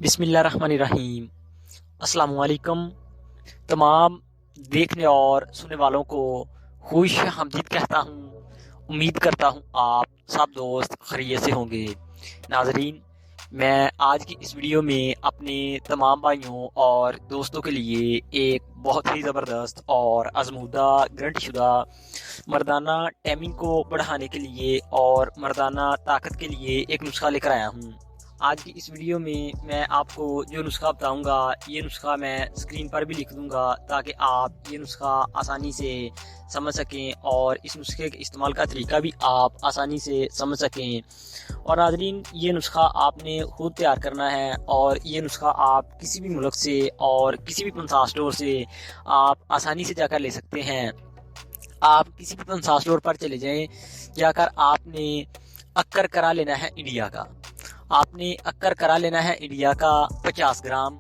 बिस्मिल्लाहिर्रहमानिर्रहीम। अस्सलाम वालेकुम। तमाम देखने और सुनने वालों को खुश हमदीद कहता हूँ। उम्मीद करता हूँ आप सब दोस्त खैरियत से होंगे। नाजरीन, मैं आज की इस वीडियो में अपने तमाम भाइयों और दोस्तों के लिए एक बहुत ही ज़बरदस्त और आजमूदा गारंटी शुदा मर्दाना टाइमिंग को बढ़ाने के लिए और मर्दाना ताकत के लिए एक नुस्खा लेकर आया हूँ। आज की इस वीडियो में मैं आपको जो नुस्खा बताऊंगा, ये नुस्खा मैं स्क्रीन पर भी लिख दूंगा ताकि आप ये नुस्खा आसानी से समझ सकें और इस नुस्खे के इस्तेमाल का तरीका भी आप आसानी से समझ सकें। और नाज़रीन, ये नुस्खा आपने खुद तैयार करना है और ये नुस्खा आप किसी भी मुल्क से और किसी भी पंसार स्टोर से आप आसानी से जाकर ले सकते हैं। आप किसी भी पंसार स्टोर पर चले जाएं, जाकर आपने अक्कर करा लेना है इंडिया का। आपने अक्कर करा लेना है इंडिया का 50 ग्राम,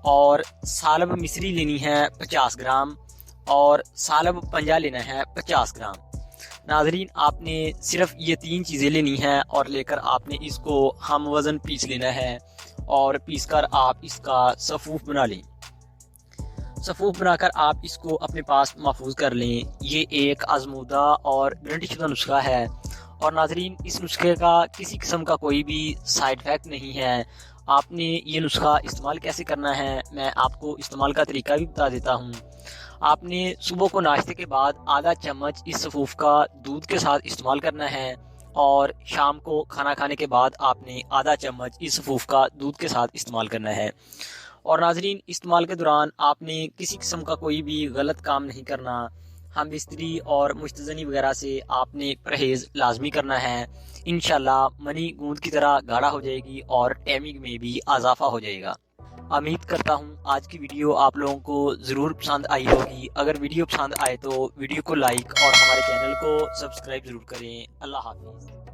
और सालब मिस्री लेनी है 50 ग्राम, और सालब पंजा लेना है 50 ग्राम। नाजरीन, आपने सिर्फ ये 3 चीज़ें लेनी हैं और लेकर आपने इसको हम वज़न पीस लेना है और पीस कर आप इसका सफ़ूफ बना लें। सफ़ूफ बनाकर आप इसको अपने पास महफूज कर लें। ये एक आजमूदा और गारंटी शुदा नुस्खा है। और नाजरीन, इस नुस्खे का किसी किस्म का कोई भी साइड इफ़ेक्ट नहीं है। आपने ये नुस्खा इस्तेमाल कैसे करना है मैं आपको इस्तेमाल का तरीका भी बता देता हूँ। आपने सुबह को नाश्ते के बाद आधा चम्मच इस सफ़ूफ का दूध के साथ इस्तेमाल करना है, और शाम को खाना खाने के बाद आपने आधा चम्मच इस सफ़ूफ का दूध के साथ इस्तेमाल करना है। और नाजरीन, इस्तेमाल के दौरान आपने किसी किस्म का कोई भी गलत काम नहीं करना। हम बिस्तरी और मुश्त ज़नी वगैरह से आपने परहेज़ लाजमी करना है। इंशाल्लाह मनी गूंद की तरह गाढ़ा हो जाएगी और टाइमिंग में भी इजाफा हो जाएगा। उम्मीद करता हूँ आज की वीडियो आप लोगों को ज़रूर पसंद आई होगी। अगर वीडियो पसंद आए तो वीडियो को लाइक और हमारे चैनल को सब्सक्राइब ज़रूर करें। अल्लाह हाफिज़।